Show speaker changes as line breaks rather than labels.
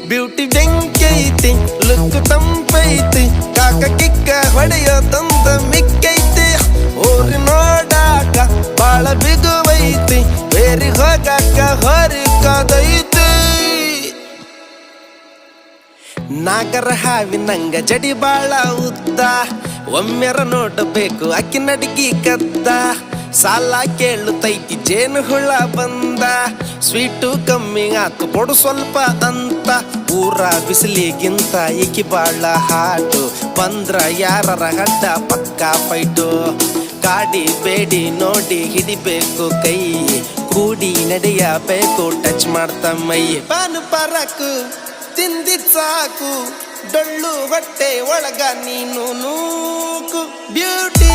beauty ಬೆಂಕೈತಿ look ತಂಪೈತಿ ಕಾಕ ಕಿಕ್ಕ ಹೊಡೆಯೋ ತಂದ ಮಿಕ್ಕೈತಿ ಊರಿ ನೋಡಾಕ ಬಾಳ ಬಿಗುವೈತಿ ಬೇರಿ ಹೋಗಾಕ ಹೊರಿ ಕಾದೈತಿ ನಾಗರ ಹಾವಿನಂಗ ಜಡಿ ಬಾಳ ಉದ್ದ ಒಮ್ಮೆರ ನೋಡಬೇಕು ಅಕ್ಕಿ ನಡಿಗಿ ಕದ್ದ ಸಾಲ ಕೇಳುತ್ತೈತಿ ಜೇನು ಹುಳ ಬಂದ ಸ್ವೀಟು ಕಮ್ಮಿ ಆತು ಕೊಡು ಸ್ವಲ್ಪ ಅಂತ ಊರ ಬಿಸಿಲಿಗಿಂತ ಏಕಿ ಬಾಳ ಹಾಟು ಬಂದ್ರ ಯಾರರ ಹಡ್ಡ ಪಕ್ಕ ಫೈಟು ಕಾಡಿ ಬೇಡಿ ನೋಡಿ ಹಿಡಿಬೇಕು ಕೈ ಕೂಡಿ ನಡೆಯಬೇಕು ಟಚ್ ಮಾಡ್ತ ಮೈ ಪಾನು ಪರಕು ತಿಂದಿದ್ ಸಾಕು ಡೊಳ್ಳು ಹೊಟ್ಟೆ ಒಳಗ ನೀನು ನೂಕು ಬ್ಯೂಟಿ